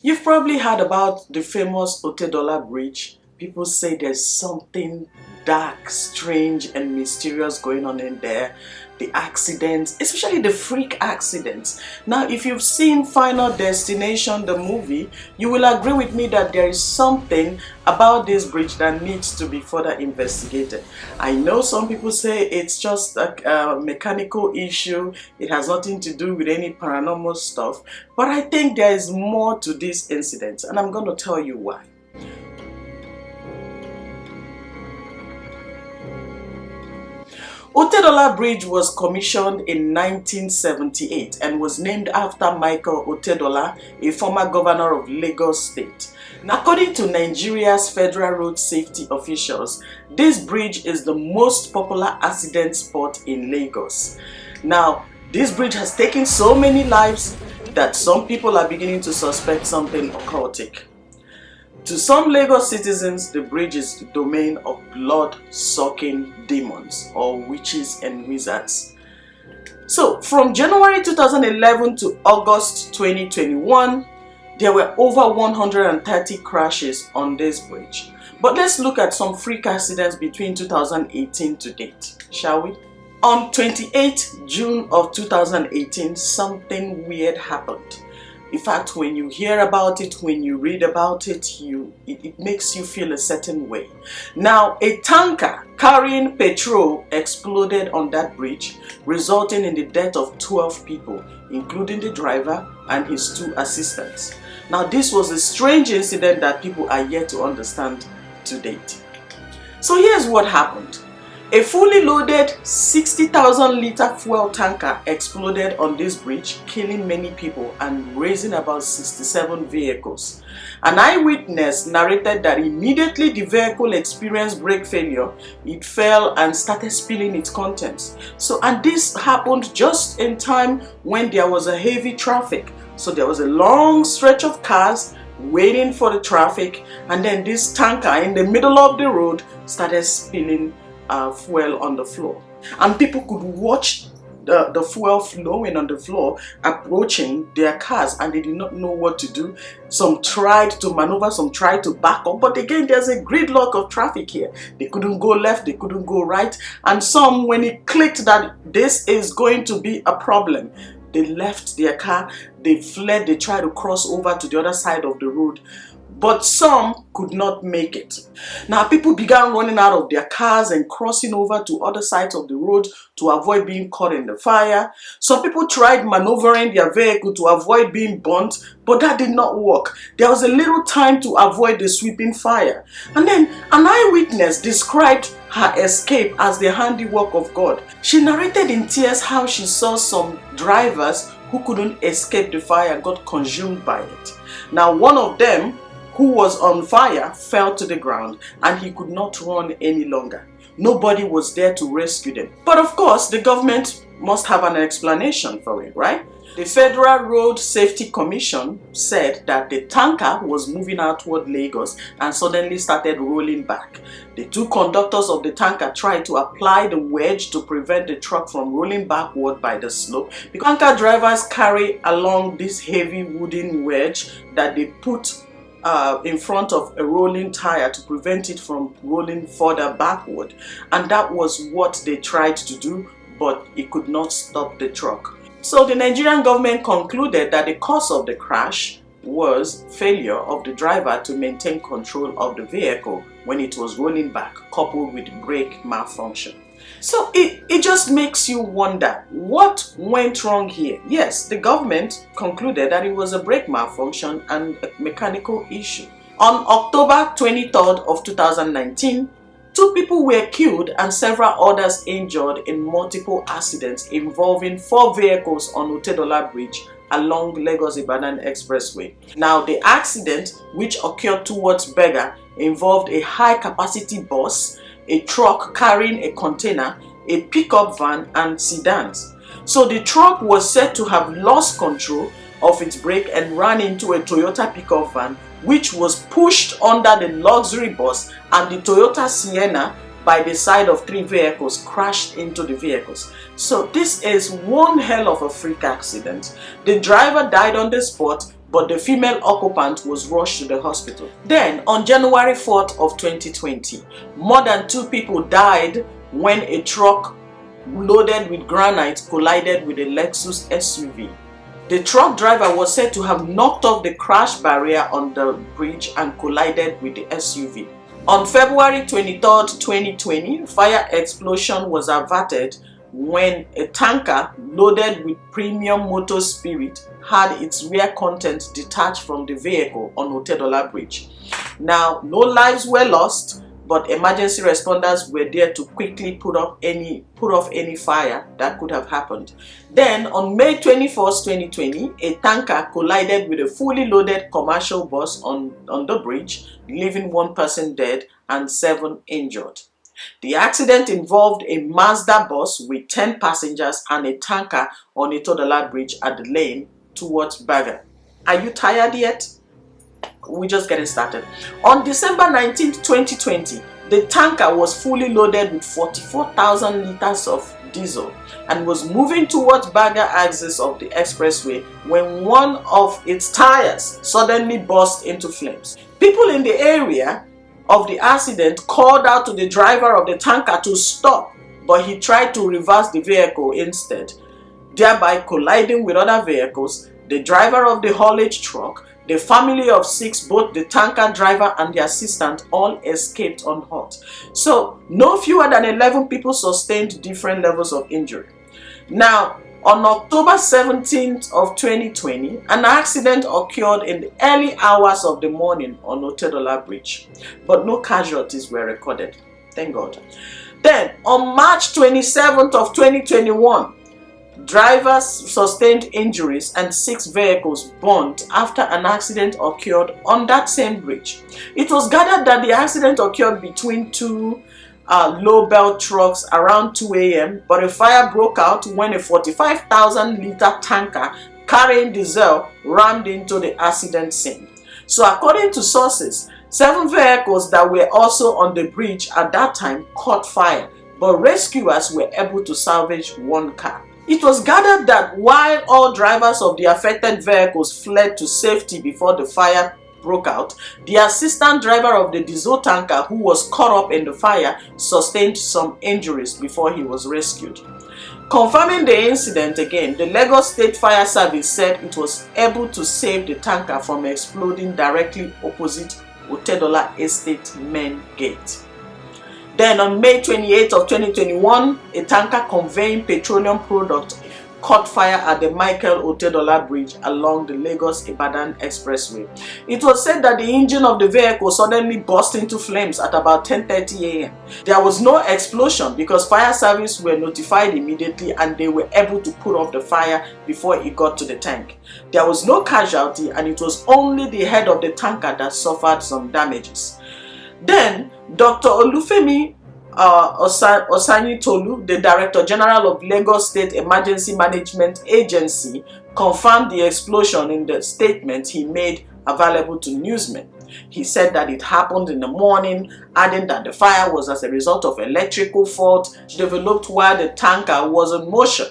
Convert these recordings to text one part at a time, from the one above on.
You've probably heard about the famous Otedola Bridge. People say there's something dark, strange, and mysterious going on in there. The accidents, especially the freak accidents. Now, if you've seen Final Destination, the movie, you will agree with me that there is something about this bridge that needs to be further investigated. I know some people say it's just a mechanical issue, it has nothing to do with any paranormal stuff, but I think there is more to this incident, and I'm going to tell you why. Otedola Bridge was commissioned in 1978 and was named after Michael Otedola, a former governor of Lagos State. Now, according to Nigeria's federal road safety officials, this bridge is the most popular accident spot in Lagos. Now, this bridge has taken so many lives that some people are beginning to suspect something occultic. To some Lagos citizens, the bridge is the domain of blood-sucking demons or witches and wizards. So, from January 2011 to August 2021, there were over 130 crashes on this bridge. But let's look at some freak accidents between 2018 to date, shall we? On 28 June of 2018, something weird happened. In fact, when you hear about it, when you read about it, it makes you feel a certain way. Now, a tanker carrying petrol exploded on that bridge, resulting in the death of 12 people, including the driver and his 2 assistants. Now, this was a strange incident that people are yet to understand to date. So here's what happened. A fully loaded 60,000-liter fuel tanker exploded on this bridge, killing many people and raising about 67 vehicles. An eyewitness narrated that immediately the vehicle experienced brake failure, it fell and started spilling its contents. And this happened just in time when there was a heavy traffic. So there was a long stretch of cars waiting for the traffic, and then this tanker in the middle of the road started spilling fuel on the floor, and people could watch the fuel flowing on the floor approaching their cars, and they did not know what to do. Some tried to maneuver, some tried to back up, but again there's a gridlock of traffic here. They couldn't go left, they couldn't go right, and some, when it clicked that this is going to be a problem, they left their car, they fled, they tried to cross over to the other side of the road. But some could not make it. Now, people began running out of their cars and crossing over to other sides of the road to avoid being caught in the fire. Some people tried maneuvering their vehicle to avoid being burnt, but that did not work. There was a little time to avoid the sweeping fire. And then an eyewitness described her escape as the handiwork of God. She narrated in tears how she saw some drivers who couldn't escape the fire got consumed by it. Now, one of them, who was on fire, fell to the ground and he could not run any longer. Nobody was there to rescue them. But of course, the government must have an explanation for it, right? The Federal Road Safety Commission said that the tanker was moving out toward Lagos and suddenly started rolling back. The 2 conductors of the tanker tried to apply the wedge to prevent the truck from rolling backward by the slope. The tanker drivers carry along this heavy wooden wedge that they put in front of a rolling tire to prevent it from rolling further backward, and that was what they tried to do, but it could not stop the truck. So the Nigerian government concluded that the cause of the crash was failure of the driver to maintain control of the vehicle when it was rolling back, coupled with brake malfunction. So it just makes you wonder, what went wrong here? Yes, the government concluded that it was a brake malfunction and a mechanical issue. On October 23rd of 2019, 2 people were killed and several others injured in multiple accidents involving 4 vehicles on Otedola Bridge along Lagos-Ibadan Expressway. Now, the accident, which occurred towards Berger, involved a high-capacity bus, a truck carrying a container, a pickup van, and sedans. So the truck was said to have lost control of its brake and ran into a Toyota pickup van, which was pushed under the luxury bus, and the Toyota Sienna by the side of 3 vehicles crashed into the vehicles. So this is one hell of a freak accident. The driver died on the spot, but the female occupant was rushed to the hospital. Then, on January 4th of 2020, more than 2 people died when a truck loaded with granite collided with a Lexus SUV. The truck driver was said to have knocked off the crash barrier on the bridge and collided with the SUV. On February 23rd, 2020, fire explosion was averted when a tanker loaded with premium motor spirit had its rear contents detached from the vehicle on Otedola Bridge. Now, no lives were lost, but emergency responders were there to quickly put off any fire that could have happened. Then, on May 21st, 2020, a tanker collided with a fully loaded commercial bus on the bridge, leaving 1 person dead and 7 injured. The accident involved a Mazda bus with 10 passengers and a tanker on Otedola Bridge at the lane towards Baga. Are you tired yet? We're just getting started. On December 19, 2020, the tanker was fully loaded with 44,000 liters of diesel and was moving towards Baga axis of the expressway when one of its tires suddenly burst into flames. People in the area of the accident called out to the driver of the tanker to stop, but he tried to reverse the vehicle instead, thereby colliding with other vehicles, the driver of the haulage truck, the family of 6, both the tanker driver and the assistant, all escaped unhurt. So, no fewer than 11 people sustained different levels of injury. Now, on October 17th of 2020, an accident occurred in the early hours of the morning on Otedola Bridge, but no casualties were recorded. Thank God. Then, on March 27th of 2021, drivers sustained injuries and 6 vehicles burned after an accident occurred on that same bridge. It was gathered that the accident occurred between 2 low-belt trucks around 2 a.m., but a fire broke out when a 45,000-liter tanker carrying diesel rammed into the accident scene. So according to sources, 7 vehicles that were also on the bridge at that time caught fire, but rescuers were able to salvage 1 car. It was gathered that while all drivers of the affected vehicles fled to safety before the fire broke out, the assistant driver of the diesel tanker, who was caught up in the fire, sustained some injuries before he was rescued. Confirming the incident again, the Lagos State Fire Service said it was able to save the tanker from exploding directly opposite Otedola Estate main gate. Then on May 28th of 2021, a tanker conveying petroleum product caught fire at the Michael Otedola Bridge along the Lagos-Ibadan Expressway. It was said that the engine of the vehicle suddenly burst into flames at about 10:30 a.m. There was no explosion because fire service were notified immediately and they were able to put off the fire before it got to the tank. There was no casualty and it was only the head of the tanker that suffered some damages. Then, Dr. Olufemi Osanyitolu, the Director General of Lagos State Emergency Management Agency, confirmed the explosion in the statement he made available to newsmen. He said that it happened in the morning, adding that the fire was as a result of electrical fault developed while the tanker was in motion.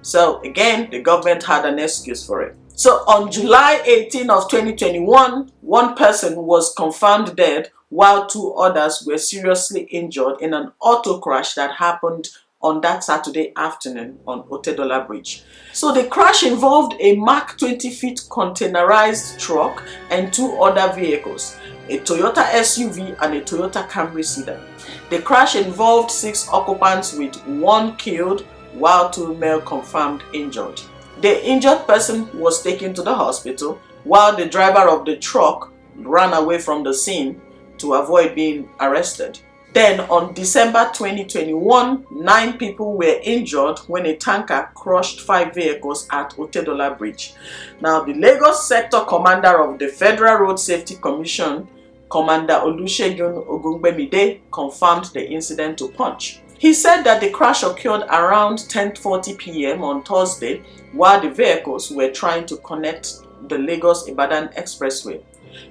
So again, the government had an excuse for it. So on July 18 of 2021, 1 person was confirmed dead while 2 others were seriously injured in an auto crash that happened on that Saturday afternoon on Otedola Bridge. So the crash involved a Mark 20 feet containerized truck and 2 other vehicles, a Toyota SUV and a Toyota Camry sedan. The crash involved 6 occupants with 1 killed while 2 male confirmed injured. The injured person was taken to the hospital while the driver of the truck ran away from the scene to avoid being arrested. Then on December 2021, 9 people were injured when a tanker crushed 5 vehicles at Otedola Bridge. Now, the Lagos Sector Commander of the Federal Road Safety Commission, Commander Oluchi Ogungbemide, confirmed the incident to Punch. He said that the crash occurred around 10:40 p.m. on Thursday while the vehicles were trying to connect the Lagos-Ibadan Expressway.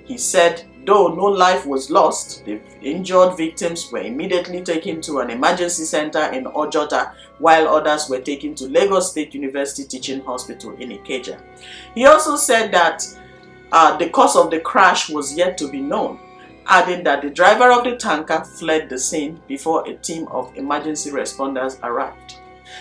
He said Though no life was lost, the injured victims were immediately taken to an emergency center in Ojota, while others were taken to Lagos State University Teaching Hospital in Ikeja. He also said that the cause of the crash was yet to be known, adding that the driver of the tanker fled the scene before a team of emergency responders arrived.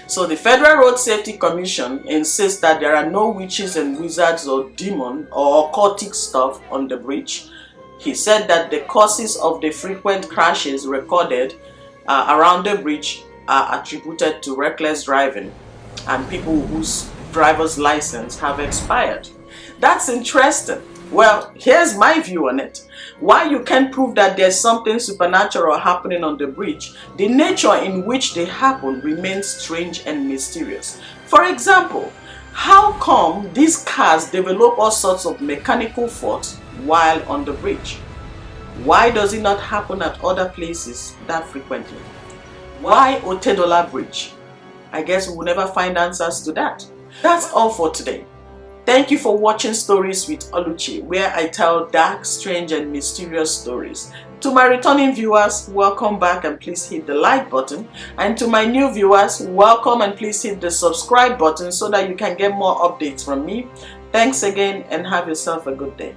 So the Federal Road Safety Commission insists that there are no witches and wizards or demon or occultic stuff on the bridge. He said that the causes of the frequent crashes recorded around the bridge are attributed to reckless driving and people whose driver's license have expired. That's interesting. Well, here's my view on it. While you can prove that there's something supernatural happening on the bridge, the nature in which they happen remains strange and mysterious. For example, how come these cars develop all sorts of mechanical faults while on the bridge? Why does it not happen at other places that frequently? Why Otedola Bridge? I guess we will never find answers to that. That's all for today. Thank you for watching Stories with Oluchi, where I tell dark, strange and mysterious stories. To my returning viewers, welcome back and please hit the like button. And to my new viewers, welcome and please hit the subscribe button so that you can get more updates from me. Thanks again and have yourself a good day.